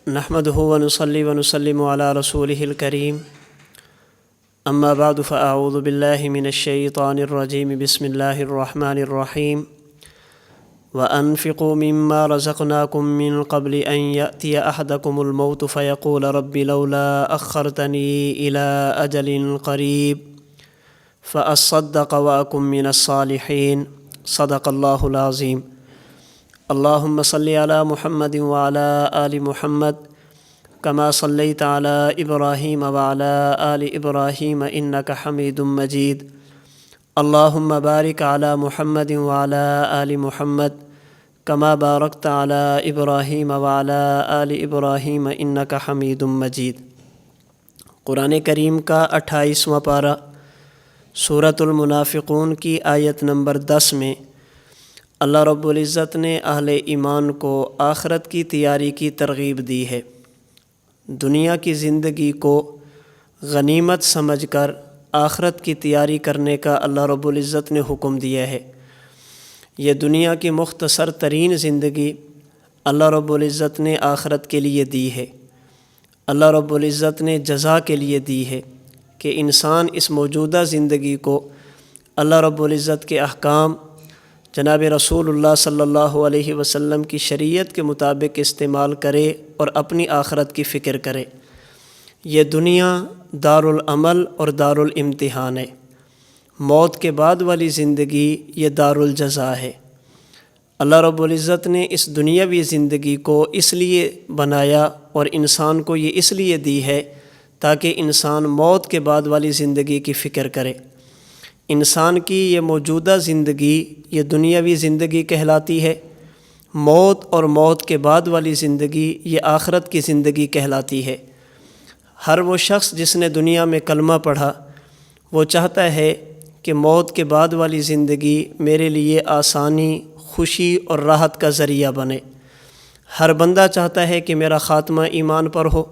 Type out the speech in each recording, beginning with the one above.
نحمده ونصلي ونسلم على رسوله الكريم اما بعد فاعوذ بالله من الشيطان الرجيم بسم الله الرحمن الرحيم وانفقوا مما رزقناكم من قبل ان يأتي احدكم الموت فيقول رب لولا اخرتني الى اجل قريب فاصدق واكن من الصالحين صدق الله العظيم۔ اللهم صل على محمد وعلى آل محمد كما صليت على إبراهيم وعلى آل إبراهيم إنك حميد مجيد۔ اللهم بارك على محمد وعلى آل محمد كما باركت على إبراهيم وعلى آل إبراهيم إنك حميد مجيد۔ قرآن کریم کا 28واں پارہ سورۃ المنافقون کی آیت نمبر 10 میں اللہ رب العزت نے اہل ایمان کو آخرت کی تیاری کی ترغیب دی ہے۔ دنیا کی زندگی کو غنیمت سمجھ کر آخرت کی تیاری کرنے کا اللہ رب العزت نے حکم دیا ہے۔ یہ دنیا کی مختصر ترین زندگی اللہ رب العزت نے آخرت کے لیے دی ہے۔ اللہ رب العزت نے جزا کے لیے دی ہے کہ انسان اس موجودہ زندگی کو اللہ رب العزت کے احکام، جناب رسول اللہ صلی اللہ علیہ وسلم کی شریعت کے مطابق استعمال کرے اور اپنی آخرت کی فکر کرے۔ یہ دنیا دارالعمل اور دارالامتحان ہے۔ موت کے بعد والی زندگی یہ دارالجزا ہے۔ اللہ رب العزت نے اس دنیاوی زندگی کو اس لیے بنایا اور انسان کو یہ اس لیے دی ہے تاکہ انسان موت کے بعد والی زندگی کی فکر کرے۔ انسان کی یہ موجودہ زندگی یہ دنیاوی زندگی کہلاتی ہے، موت اور موت کے بعد والی زندگی یہ آخرت کی زندگی کہلاتی ہے۔ ہر وہ شخص جس نے دنیا میں کلمہ پڑھا وہ چاہتا ہے کہ موت کے بعد والی زندگی میرے لیے آسانی، خوشی اور راحت کا ذریعہ بنے۔ ہر بندہ چاہتا ہے کہ میرا خاتمہ ایمان پر ہو۔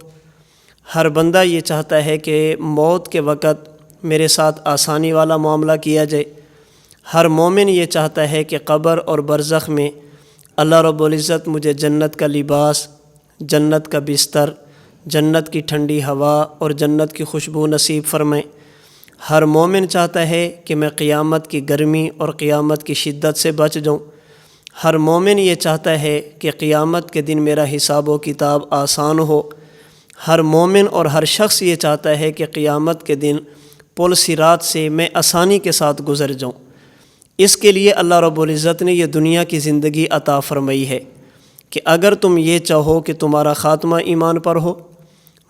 ہر بندہ یہ چاہتا ہے کہ موت کے وقت میرے ساتھ آسانی والا معاملہ کیا جائے۔ ہر مومن یہ چاہتا ہے کہ قبر اور برزخ میں اللہ رب العزت مجھے جنت کا لباس، جنت کا بستر، جنت کی ٹھنڈی ہوا اور جنت کی خوشبو نصیب فرمائے۔ ہر مومن چاہتا ہے کہ میں قیامت کی گرمی اور قیامت کی شدت سے بچ جاؤں۔ ہر مومن یہ چاہتا ہے کہ قیامت کے دن میرا حساب و کتاب آسان ہو۔ ہر مومن اور ہر شخص یہ چاہتا ہے کہ قیامت کے دن پل صراط سے میں آسانی کے ساتھ گزر جاؤں۔ اس کے لیے اللہ رب العزت نے یہ دنیا کی زندگی عطا فرمائی ہے کہ اگر تم یہ چاہو کہ تمہارا خاتمہ ایمان پر ہو،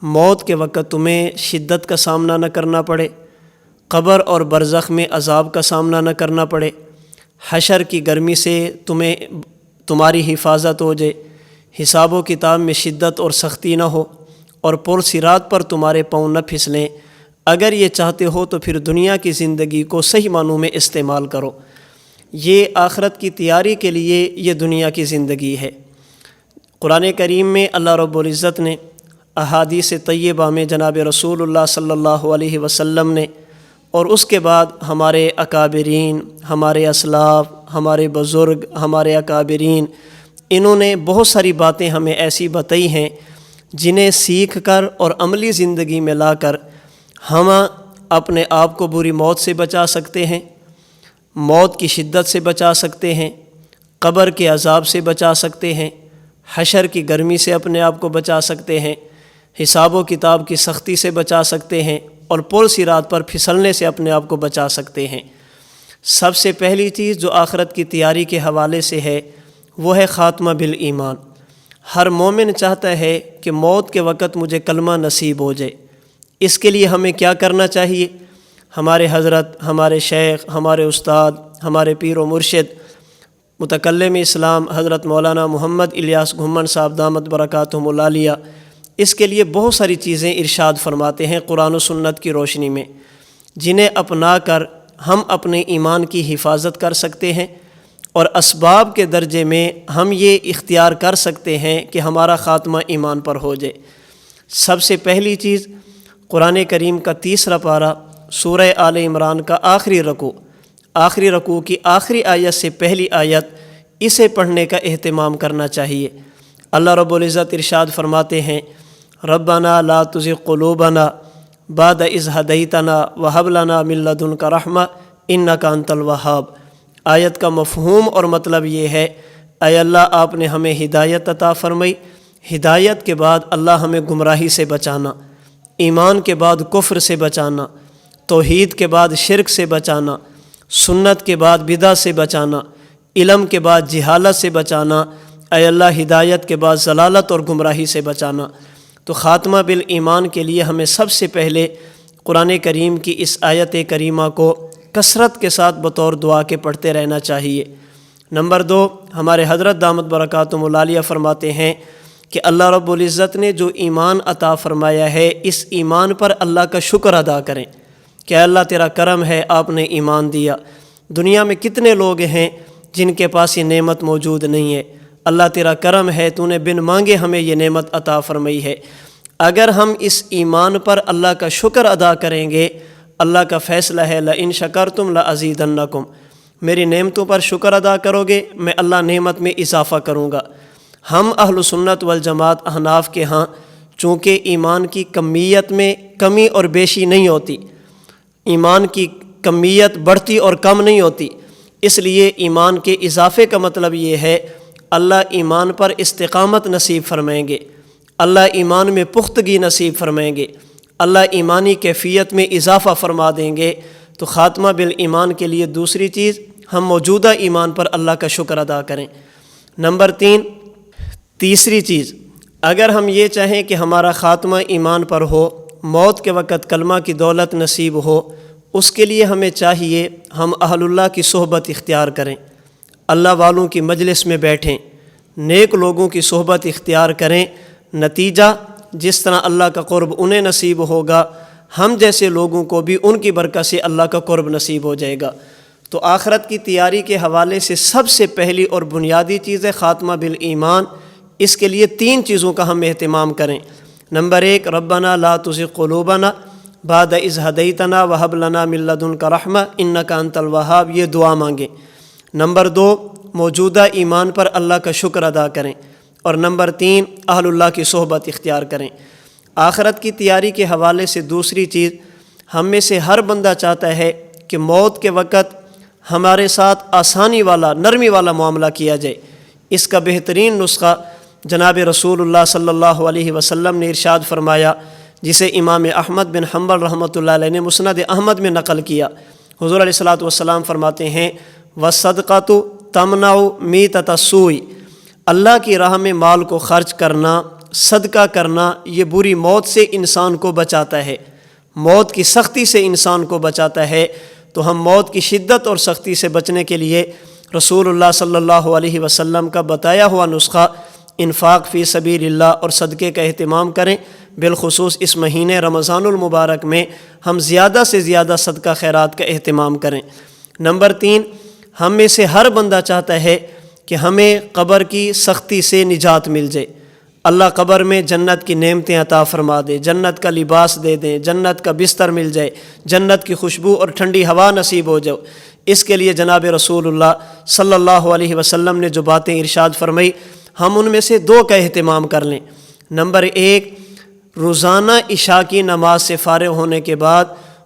موت کے وقت تمہیں شدت کا سامنا نہ کرنا پڑے، قبر اور برزخ میں عذاب کا سامنا نہ کرنا پڑے، حشر کی گرمی سے تمہاری حفاظت ہو جائے، حساب و کتاب میں شدت اور سختی نہ ہو اور پل صراط پر تمہارے پاؤں نہ پھسلیں، اگر یہ چاہتے ہو تو پھر دنیا کی زندگی کو صحیح معنوں میں استعمال کرو۔ یہ آخرت کی تیاری کے لیے یہ دنیا کی زندگی ہے۔ قرآن کریم میں اللہ رب العزت نے احادیث طیبہ میں جناب رسول اللہ صلی اللہ علیہ وسلم نے اور اس کے بعد ہمارے اکابرین، ہمارے اسلاف، ہمارے بزرگ، ہمارے اکابرین، انہوں نے بہت ساری باتیں ہمیں ایسی بتائی ہیں جنہیں سیکھ کر اور عملی زندگی میں لا کر ہم اپنے آپ کو بری موت سے بچا سکتے ہیں، موت کی شدت سے بچا سکتے ہیں، قبر کے عذاب سے بچا سکتے ہیں، حشر کی گرمی سے اپنے آپ کو بچا سکتے ہیں، حساب و کتاب کی سختی سے بچا سکتے ہیں اور پل صراط پر پھسلنے سے اپنے آپ کو بچا سکتے ہیں۔ سب سے پہلی چیز جو آخرت کی تیاری کے حوالے سے ہے وہ ہے خاتمہ بالایمان۔ ہر مومن چاہتا ہے کہ موت کے وقت مجھے کلمہ نصیب ہو جائے۔ اس کے لیے ہمیں کیا کرنا چاہیے؟ ہمارے حضرت، ہمارے شیخ، ہمارے استاد، ہمارے پیر و مرشد متکلم اسلام حضرت مولانا محمد الیاس گھمن صاحب دامت برکاتہم العالیہ اس کے لیے بہت ساری چیزیں ارشاد فرماتے ہیں قرآن و سنت کی روشنی میں، جنہیں اپنا کر ہم اپنے ایمان کی حفاظت کر سکتے ہیں اور اسباب کے درجے میں ہم یہ اختیار کر سکتے ہیں کہ ہمارا خاتمہ ایمان پر ہو جائے۔ سب سے پہلی چیز قرآن کریم کا 3 پارہ سورہ آل عمران کا آخری رکوع کی آخری آیت سے پہلی آیت، اسے پڑھنے کا اہتمام کرنا چاہیے۔ اللہ رب العزت ارشاد فرماتے ہیں ربنا لا تزغ قلوبنا بعد اذ ہدیتنا وہب لنا من لدنک رحمہ انک انت الوہاب۔ آیت کا مفہوم اور مطلب یہ ہے، اے اللہ آپ نے ہمیں ہدایت عطا فرمائی، ہدایت کے بعد اللہ ہمیں گمراہی سے بچانا، ایمان کے بعد کفر سے بچانا، توحید کے بعد شرک سے بچانا، سنت کے بعد بدعت سے بچانا، علم کے بعد جہالت سے بچانا، اے اللہ ہدایت کے بعد ضلالت اور گمراہی سے بچانا۔ تو خاتمہ بالایمان کے لیے ہمیں سب سے پہلے قرآن کریم کی اس آیت کریمہ کو کثرت کے ساتھ بطور دعا کے پڑھتے رہنا چاہیے۔ نمبر 2، ہمارے حضرت دامت برکاتہم العالیہ فرماتے ہیں کہ اللہ رب العزت نے جو ایمان عطا فرمایا ہے، اس ایمان پر اللہ کا شکر ادا کریں کہ اللہ تیرا کرم ہے، آپ نے ایمان دیا۔ دنیا میں کتنے لوگ ہیں جن کے پاس یہ نعمت موجود نہیں ہے، اللہ تیرا کرم ہے، تو نے بن مانگے ہمیں یہ نعمت عطا فرمائی ہے۔ اگر ہم اس ایمان پر اللہ کا شکر ادا کریں گے، اللہ کا فیصلہ ہے لَإِن شَكَرْتُمْ لَأَزِيدَنَّكُمْ، میری نعمتوں پر شکر ادا کرو گے میں اللہ نعمت میں اضافہ کروں گا۔ ہم اہل سنت والجماعت احناف کے ہاں چونکہ ایمان کی کمیت میں کمی اور بیشی نہیں ہوتی، ایمان کی کمیت بڑھتی اور کم نہیں ہوتی، اس لیے ایمان کے اضافے کا مطلب یہ ہے اللہ ایمان پر استقامت نصیب فرمائیں گے، اللہ ایمان میں پختگی نصیب فرمائیں گے، اللہ ایمانی کیفیت میں اضافہ فرما دیں گے۔ تو خاتمہ بالایمان کے لیے دوسری چیز، ہم موجودہ ایمان پر اللہ کا شکر ادا کریں۔ نمبر 3، تیسری چیز، اگر ہم یہ چاہیں کہ ہمارا خاتمہ ایمان پر ہو، موت کے وقت کلمہ کی دولت نصیب ہو، اس کے لیے ہمیں چاہیے ہم اہل اللہ کی صحبت اختیار کریں، اللہ والوں کی مجلس میں بیٹھیں، نیک لوگوں کی صحبت اختیار کریں۔ نتیجہ جس طرح اللہ کا قرب انہیں نصیب ہوگا، ہم جیسے لوگوں کو بھی ان کی برکت سے اللہ کا قرب نصیب ہو جائے گا۔ تو آخرت کی تیاری کے حوالے سے سب سے پہلی اور بنیادی چیز ہے خاتمہ بالایمان۔ اس کے لیے 3 چیزوں کا ہم اہتمام کریں۔ نمبر 1، ربنا لا تزغ قلوبنا بعد اذ ہدیتنا وہب لنا من لدنک رحمہ انک انت الوہاب، یہ دعا مانگیں۔ نمبر 2، موجودہ ایمان پر اللہ کا شکر ادا کریں، اور نمبر 3، اہل اللہ کی صحبت اختیار کریں۔ آخرت کی تیاری کے حوالے سے دوسری چیز، ہم میں سے ہر بندہ چاہتا ہے کہ موت کے وقت ہمارے ساتھ آسانی والا، نرمی والا معاملہ کیا جائے۔ اس کا بہترین نسخہ جناب رسول اللہ صلی اللہ علیہ وسلم نے ارشاد فرمایا، جسے امام احمد بن حنبل رحمۃ اللہ علیہ نے مسند احمد میں نقل کیا۔ حضور علیہ الصلوۃ والسلام فرماتے ہیں وَالصَّدْقَةُ تَمْنَعُ مِیتَةَ السُّوءِ، اللہ کی راہ میں مال کو خرچ کرنا، صدقہ کرنا، یہ بری موت سے انسان کو بچاتا ہے، موت کی سختی سے انسان کو بچاتا ہے۔ تو ہم موت کی شدت اور سختی سے بچنے کے لیے رسول اللہ صلی اللہ علیہ وسلم کا بتایا ہوا نسخہ انفاق فی سبیل اللہ اور صدقے کا اہتمام کریں۔ بالخصوص اس مہینے رمضان المبارک میں ہم زیادہ سے زیادہ صدقہ خیرات کا اہتمام کریں۔ نمبر 3، ہم میں سے ہر بندہ چاہتا ہے کہ ہمیں قبر کی سختی سے نجات مل جائے، اللہ قبر میں جنت کی نعمتیں عطا فرما دے، جنت کا لباس دے دیں، جنت کا بستر مل جائے، جنت کی خوشبو اور ٹھنڈی ہوا نصیب ہو جائے۔ اس کے لیے جناب رسول اللہ صلی اللہ علیہ وسلم نے جو باتیں ارشاد فرمائی، ہم ان میں سے 2 کا اہتمام کر لیں۔ نمبر 1، روزانہ عشاء کی نماز سے فارغ ہونے کے بعد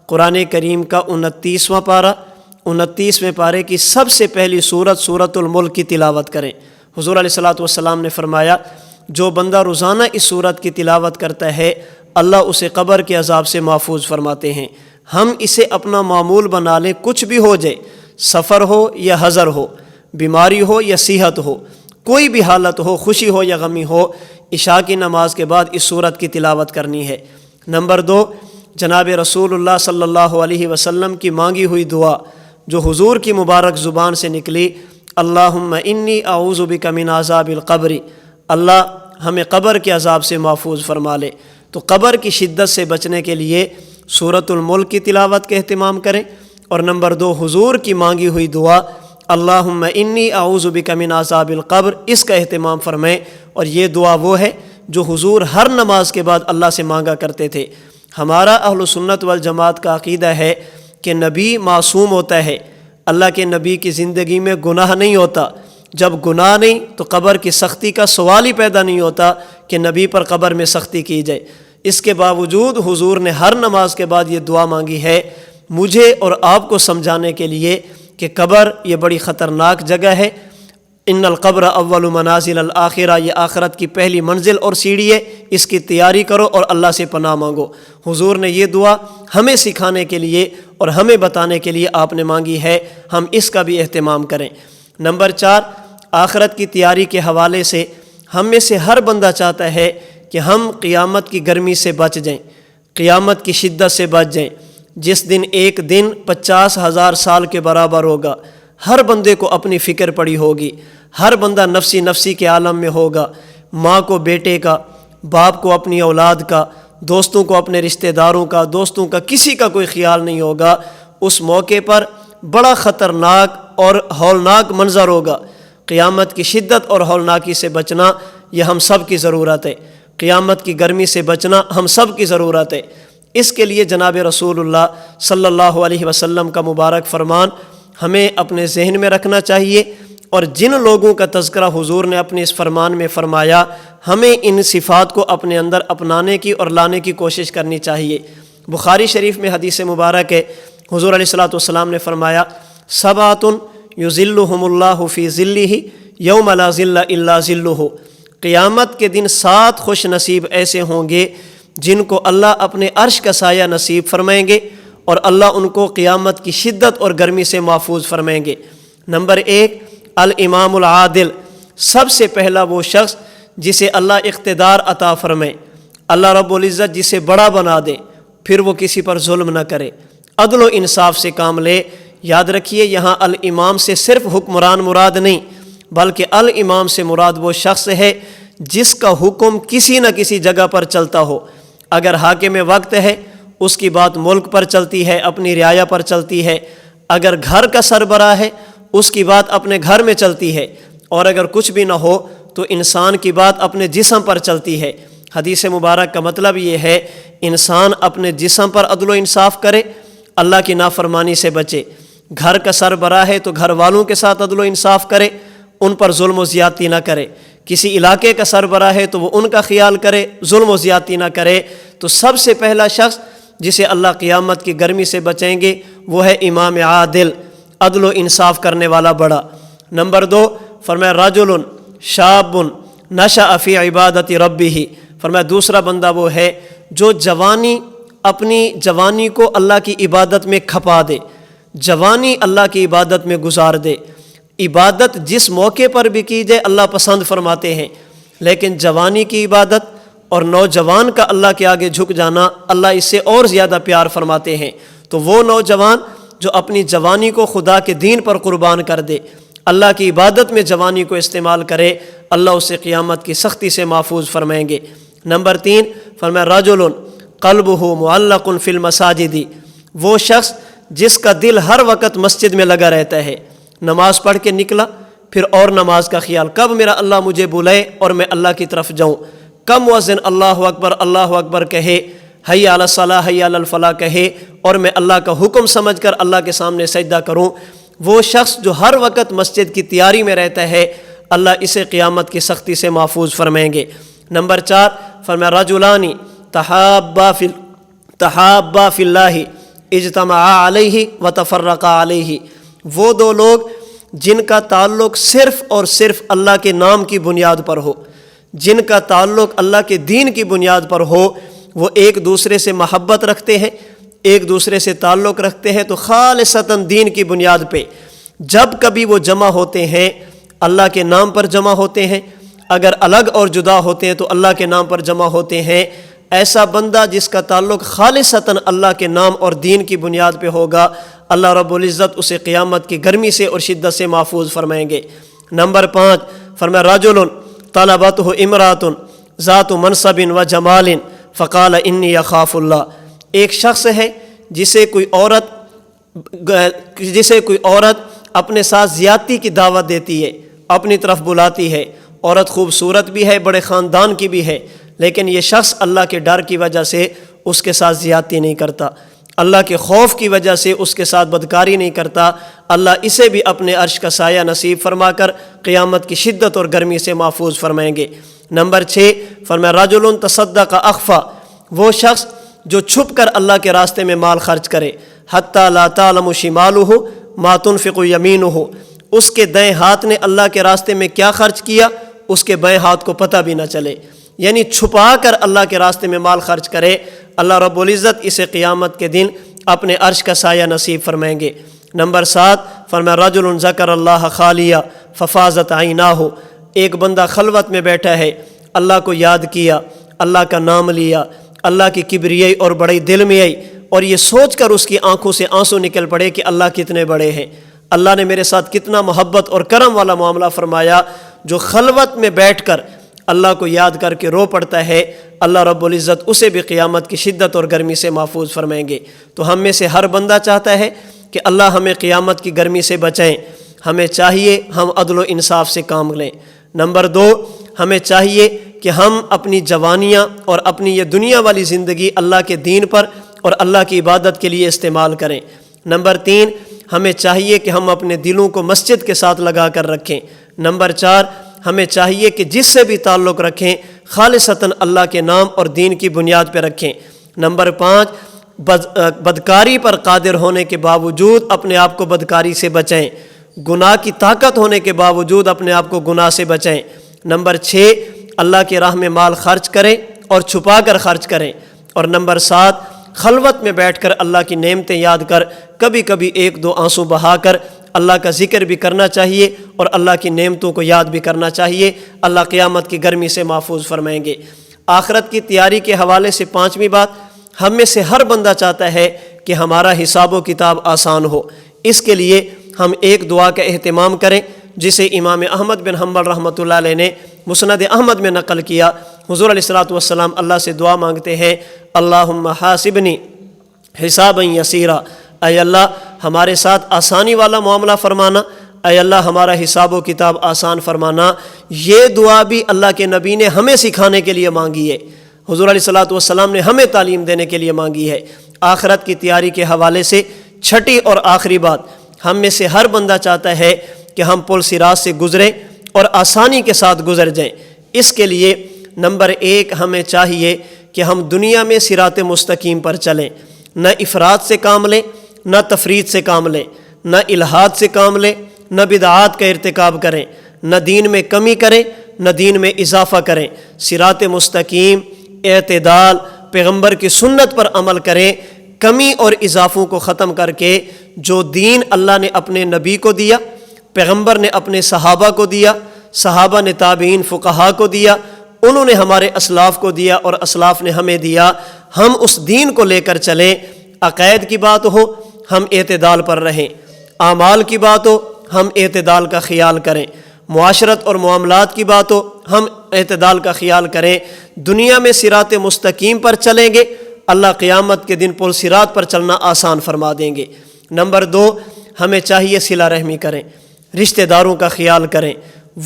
قرآن کریم کا 29واں پارہ، 29ویں پارے کی سب سے پہلی سورۃ الملک کی تلاوت کریں۔ حضور علیہ الصلوۃ والسلام نے فرمایا جو بندہ روزانہ اس سورت کی تلاوت کرتا ہے اللہ اسے قبر کے عذاب سے محفوظ فرماتے ہیں۔ ہم اسے اپنا معمول بنا لیں، کچھ بھی ہو جائے، سفر ہو یا حضر ہو، بیماری ہو یا صحت ہو، کوئی بھی حالت ہو، خوشی ہو یا غمی ہو، عشاء کی نماز کے بعد اس سورت کی تلاوت کرنی ہے۔ نمبر 2، جناب رسول اللہ صلی اللہ علیہ وسلم کی مانگی ہوئی دعا جو حضور کی مبارک زبان سے نکلی، اللہم انی اعوذ بک من عذاب القبر، اللہ ہمیں قبر کے عذاب سے محفوظ فرما لے۔ تو قبر کی شدت سے بچنے کے لیے سورۃ الملک کی تلاوت کا اہتمام کریں، اور نمبر 2، حضور کی مانگی ہوئی دعا اللہم انی اعوذ بک من عذاب القبر، اس کا اہتمام فرمائیں۔ اور یہ دعا وہ ہے جو حضور ہر نماز کے بعد اللہ سے مانگا کرتے تھے۔ ہمارا اہل سنت والجماعت کا عقیدہ ہے کہ نبی معصوم ہوتا ہے، اللہ کے نبی کی زندگی میں گناہ نہیں ہوتا، جب گناہ نہیں تو قبر کی سختی کا سوال ہی پیدا نہیں ہوتا کہ نبی پر قبر میں سختی کی جائے۔ اس کے باوجود حضور نے ہر نماز کے بعد یہ دعا مانگی ہے مجھے اور آپ کو سمجھانے کے لیے کہ قبر یہ بڑی خطرناک جگہ ہے۔ ان القبر اول منازل الآخرہ، یہ آخرت کی پہلی منزل اور سیڑھی ہے، اس کی تیاری کرو اور اللہ سے پناہ مانگو۔ حضور نے یہ دعا ہمیں سکھانے کے لیے اور ہمیں بتانے کے لیے آپ نے مانگی ہے، ہم اس کا بھی اہتمام کریں۔ نمبر 4، آخرت کی تیاری کے حوالے سے ہم میں سے ہر بندہ چاہتا ہے کہ ہم قیامت کی گرمی سے بچ جائیں، قیامت کی شدت سے بچ جائیں، جس دن ایک دن 50,000 سال کے برابر ہوگا۔ ہر بندے کو اپنی فکر پڑی ہوگی، ہر بندہ نفسی نفسی کے عالم میں ہوگا، ماں کو بیٹے کا، باپ کو اپنی اولاد کا، دوستوں کو اپنے رشتہ داروں کا، دوستوں کا، کسی کا کوئی خیال نہیں ہوگا۔ اس موقع پر بڑا خطرناک اور ہولناک منظر ہوگا۔ قیامت کی شدت اور ہولناکی سے بچنا یہ ہم سب کی ضرورت ہے، قیامت کی گرمی سے بچنا ہم سب کی ضرورت ہے۔ اس کے لیے جناب رسول اللہ صلی اللہ علیہ وسلم کا مبارک فرمان ہمیں اپنے ذہن میں رکھنا چاہیے، اور جن لوگوں کا تذکرہ حضور نے اپنے اس فرمان میں فرمایا ہمیں ان صفات کو اپنے اندر اپنانے کی اور لانے کی کوشش کرنی چاہیے۔ بخاری شریف میں حدیث مبارک ہے، حضور علیہ الصلاۃ والسلام نے فرمایا سبعۃ یظلھم اللہ فی ظلہ یوم لا ظل الا ظلہ، قیامت کے دن 7 خوش نصیب ایسے ہوں گے جن کو اللہ اپنے عرش کا سایہ نصیب فرمائیں گے، اور اللہ ان کو قیامت کی شدت اور گرمی سے محفوظ فرمائیں گے۔ نمبر 1، الامام العادل، سب سے پہلا وہ شخص جسے اللہ اقتدار عطا فرمائے، اللہ رب العزت جسے بڑا بنا دے، پھر وہ کسی پر ظلم نہ کرے، عدل و انصاف سے کام لے۔ یاد رکھیے یہاں الامام سے صرف حکمران مراد نہیں، بلکہ الامام سے مراد وہ شخص ہے جس کا حکم کسی نہ کسی جگہ پر چلتا ہو۔ اگر حاکم وقت ہے اس کی بات ملک پر چلتی ہے، اپنی رعایا پر چلتی ہے۔ اگر گھر کا سربراہ ہے اس کی بات اپنے گھر میں چلتی ہے، اور اگر کچھ بھی نہ ہو تو انسان کی بات اپنے جسم پر چلتی ہے۔ حدیث مبارک کا مطلب یہ ہے انسان اپنے جسم پر عدل و انصاف کرے، اللہ کی نافرمانی سے بچے۔ گھر کا سربراہ ہے تو گھر والوں کے ساتھ عدل و انصاف کرے، ان پر ظلم و زیادتی نہ کرے۔ کسی علاقے کا سربراہ ہے تو وہ ان کا خیال کرے، ظلم و زیادتی نہ کرے۔ تو سب سے پہلا شخص جسے اللہ قیامت کی گرمی سے بچیں گے وہ ہے امام عادل، عدل و انصاف کرنے والا بڑا۔ نمبر 2، فرمایا رجل شاب نشأ فی عبادت ربہ، فرمایا دوسرا بندہ وہ ہے جو اپنی جوانی کو اللہ کی عبادت میں کھپا دے، جوانی اللہ کی عبادت میں گزار دے۔ عبادت جس موقع پر بھی کی جائے اللہ پسند فرماتے ہیں، لیکن جوانی کی عبادت اور نوجوان کا اللہ کے آگے جھک جانا اللہ اس سے اور زیادہ پیار فرماتے ہیں۔ تو وہ نوجوان جو اپنی جوانی کو خدا کے دین پر قربان کر دے، اللہ کی عبادت میں جوانی کو استعمال کرے، اللہ اسے قیامت کی سختی سے محفوظ فرمائیں گے۔ نمبر 3، فرمایا رجل قلبہ معلق فی المساجد، وہ شخص جس کا دل ہر وقت مسجد میں لگا رہتا ہے، نماز پڑھ کے نکلا پھر اور نماز کا خیال، کب میرا اللہ مجھے بلائے اور میں اللہ کی طرف جاؤں، کب مؤذن اللہ اکبر کہے، حی علی الصلاۃ حی علی الفلاح کہے اور میں اللہ کا حکم سمجھ کر اللہ کے سامنے سجدہ کروں۔ وہ شخص جو ہر وقت مسجد کی تیاری میں رہتا ہے اللہ اسے قیامت کی سختی سے محفوظ فرمائیں گے۔ نمبر 4، فرمایا رجلان تحابا فی اللہ اجتمعا علیہ وتفرقا علیہ، وہ 2 لوگ جن کا تعلق صرف اور صرف اللہ کے نام کی بنیاد پر ہو، جن کا تعلق اللہ کے دین کی بنیاد پر ہو، وہ ایک دوسرے سے محبت رکھتے ہیں، ایک دوسرے سے تعلق رکھتے ہیں تو خالصتاً دین کی بنیاد پہ جب کبھی وہ جمع ہوتے ہیں اللہ کے نام پر جمع ہوتے ہیں، اگر الگ اور جدا ہوتے ہیں تو اللہ کے نام پر جمع ہوتے ہیں۔ ایسا بندہ جس کا تعلق خالصتاً اللہ کے نام اور دین کی بنیاد پہ ہوگا اللہ رب العزت اسے قیامت کی گرمی سے اور شدت سے محفوظ فرمائیں گے۔ نمبر 5، فرمایا رجل طلبتہ امرأۃ ذات منصب و جمال فقال انی اخاف اللہ، ایک شخص ہے جسے کوئی عورت اپنے ساتھ زیادتی کی دعوت دیتی ہے، اپنی طرف بلاتی ہے، عورت خوبصورت بھی ہے، بڑے خاندان کی بھی ہے، لیکن یہ شخص اللہ کے ڈر کی وجہ سے اس کے ساتھ زیادتی نہیں کرتا، اللہ کے خوف کی وجہ سے اس کے ساتھ بدکاری نہیں کرتا، اللہ اسے بھی اپنے عرش کا سایہ نصیب فرما کر قیامت کی شدت اور گرمی سے محفوظ فرمائیں گے۔ نمبر 6 فرمایا رجل تصدق اخفا، وہ شخص جو چھپ کر اللہ کے راستے میں مال خرچ کرے، حتی لا تعلم شمالہ ما تنفق یمینہ، اس کے دائیں ہاتھ نے اللہ کے راستے میں کیا خرچ کیا اس کے بائیں ہاتھ کو پتہ بھی نہ چلے، یعنی چھپا کر اللہ کے راستے میں مال خرچ کرے، اللہ رب العزت اسے قیامت کے دن اپنے عرش کا سایہ نصیب فرمائیں گے۔ نمبر 7 فرمایا رجل ذکر اللہ خالیہ ففاضت عیناہ، ایک بندہ خلوت میں بیٹھا ہے، اللہ کو یاد کیا، اللہ کا نام لیا، اللہ کی کبریائی اور بڑی دل میں آئی، اور یہ سوچ کر اس کی آنکھوں سے آنسو نکل پڑے کہ اللہ کتنے بڑے ہیں، اللہ نے میرے ساتھ کتنا محبت اور کرم والا معاملہ فرمایا۔ جو خلوت میں بیٹھ کر اللہ کو یاد کر کے رو پڑتا ہے، اللہ رب العزت اسے بھی قیامت کی شدت اور گرمی سے محفوظ فرمائیں گے۔ تو ہم میں سے ہر بندہ چاہتا ہے کہ اللہ ہمیں قیامت کی گرمی سے بچائیں، ہمیں چاہیے ہم عدل و انصاف سے کام لیں۔ نمبر 2 ہمیں چاہیے کہ ہم اپنی جوانیاں اور اپنی یہ دنیا والی زندگی اللہ کے دین پر اور اللہ کی عبادت کے لیے استعمال کریں۔ نمبر 3 ہمیں چاہیے کہ ہم اپنے دلوں کو مسجد کے ساتھ لگا کر رکھیں۔ نمبر 4 ہمیں چاہیے کہ جس سے بھی تعلق رکھیں خالصتاً اللہ کے نام اور دین کی بنیاد پہ رکھیں۔ نمبر 5 بدکاری پر قادر ہونے کے باوجود اپنے آپ کو بدکاری سے بچائیں، گناہ کی طاقت ہونے کے باوجود اپنے آپ کو گناہ سے بچائیں۔ نمبر 6 اللہ کی راہ میں مال خرچ کریں اور چھپا کر خرچ کریں۔ اور نمبر 7 خلوت میں بیٹھ کر اللہ کی نعمتیں یاد کر کبھی کبھی 1-2 آنسو بہا کر اللہ کا ذکر بھی کرنا چاہیے اور اللہ کی نعمتوں کو یاد بھی کرنا چاہیے۔ اللہ قیامت کی گرمی سے محفوظ فرمائیں گے۔ آخرت کی تیاری کے حوالے سے 5ویں بات، ہم میں سے ہر بندہ چاہتا ہے کہ ہمارا حساب و کتاب آسان ہو، اس کے لیے ہم ایک دعا کا اہتمام کریں جسے امام احمد بن حنبل رحمۃ اللہ علیہ نے مسند احمد میں نقل کیا۔ حضور علیہ الصلوۃ والسلام اللہ سے دعا مانگتے ہیں، اللہم حاسبنی حسابا یسیرا، اے اللہ ہمارے ساتھ آسانی والا معاملہ فرمانا، اے اللہ ہمارا حساب و کتاب آسان فرمانا۔ یہ دعا بھی اللہ کے نبی نے ہمیں سکھانے کے لیے مانگی ہے، حضور علیہ الصلوۃ والسلام نے ہمیں تعلیم دینے کے لیے مانگی ہے۔ آخرت کی تیاری کے حوالے سے 6ٹھی اور آخری بات، ہم میں سے ہر بندہ چاہتا ہے کہ ہم پل صراط سے گزریں اور آسانی کے ساتھ گزر جائیں۔ اس کے لیے نمبر 1 ہمیں چاہیے کہ ہم دنیا میں صراط مستقیم پر چلیں، نہ افراط سے کام لیں، نہ تفریط سے کام لیں، نہ الحاد سے کام لیں، نہ بدعات کا ارتکاب کریں، نہ دین میں کمی کریں، نہ دین میں اضافہ کریں۔ صراط مستقیم، اعتدال، پیغمبر کی سنت پر عمل کریں، کمی اور اضافوں کو ختم کر کے جو دین اللہ نے اپنے نبی کو دیا، پیغمبر نے اپنے صحابہ کو دیا، صحابہ نے تابعین فقہا کو دیا، انہوں نے ہمارے اسلاف کو دیا اور اسلاف نے ہمیں دیا، ہم اس دین کو لے کر چلیں۔ عقائد کی بات ہو ہم اعتدال پر رہیں، اعمال کی بات ہو ہم اعتدال کا خیال کریں، معاشرت اور معاملات کی بات ہو ہم اعتدال کا خیال کریں۔ دنیا میں صراط مستقیم پر چلیں گے، اللہ قیامت کے دن پل صراط پر چلنا آسان فرما دیں گے۔ نمبر 2 ہمیں چاہیے صلہ رحمی کریں، رشتہ داروں کا خیال کریں،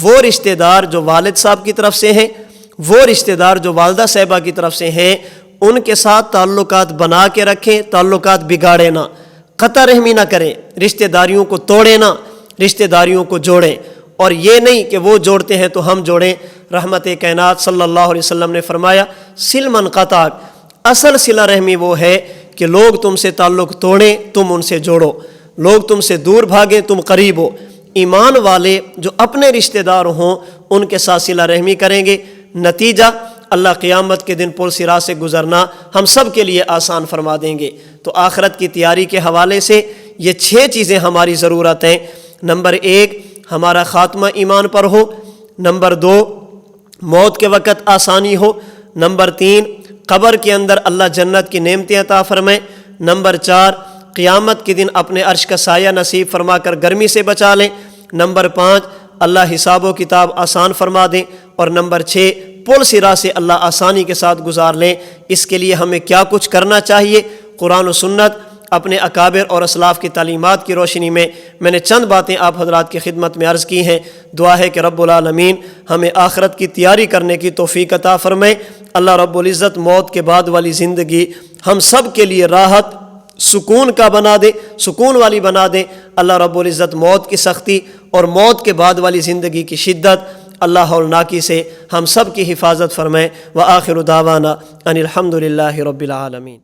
وہ رشتہ دار جو والد صاحب کی طرف سے ہیں، وہ رشتہ دار جو والدہ صاحبہ کی طرف سے ہیں، ان کے ساتھ تعلقات بنا کے رکھیں، تعلقات بگاڑیں نہ، قطع رحمی نہ کریں، رشتہ داریوں کو توڑیں نہ، رشتہ داریوں کو جوڑیں، اور یہ نہیں کہ وہ جوڑتے ہیں تو ہم جوڑیں۔ رحمت کائنات صلی اللہ علیہ وسلم نے فرمایا، سل من قطعک، اصل صلہ رحمی وہ ہے کہ لوگ تم سے تعلق توڑیں تم ان سے جوڑو، لوگ تم سے دور بھاگیں تم قریب ہو۔ ایمان والے جو اپنے رشتہ دار ہوں ان کے ساتھ صلہ رحمی کریں گے، نتیجہ اللہ قیامت کے دن پل صراط سے گزرنا ہم سب کے لیے آسان فرما دیں گے۔ تو آخرت کی تیاری کے حوالے سے یہ 6 چیزیں ہماری ضرورت ہیں۔ نمبر 1 ہمارا خاتمہ ایمان پر ہو، نمبر 2 موت کے وقت آسانی ہو، نمبر 3 قبر کے اندر اللہ جنت کی نعمتیں عطا فرمائیں، نمبر 4 قیامت کے دن اپنے عرش کا سایہ نصیب فرما کر گرمی سے بچا لیں، نمبر 5 اللہ حساب و کتاب آسان فرما دیں، اور نمبر 6 پل صراط سے اللہ آسانی کے ساتھ گزار لیں۔ اس کے لیے ہمیں کیا کچھ کرنا چاہیے؟ قرآن و سنت، اپنے اکابر اور اسلاف کی تعلیمات کی روشنی میں نے چند باتیں آپ حضرات کی خدمت میں عرض کی ہیں۔ دعا ہے کہ رب العالمین ہمیں آخرت کی تیاری کرنے کی توفیق عطا فرمائے۔ اللہ رب العزت موت کے بعد والی زندگی ہم سب کے لیے راحت سکون کا بنا دے، سکون والی بنا دیں۔ اللہ رب العزت موت کی سختی اور موت کے بعد والی زندگی کی شدت، اللہ ہولناکی سے ہم سب کی حفاظت فرمائے۔ وآخر دعوانا ان الحمد للہ رب العالمین۔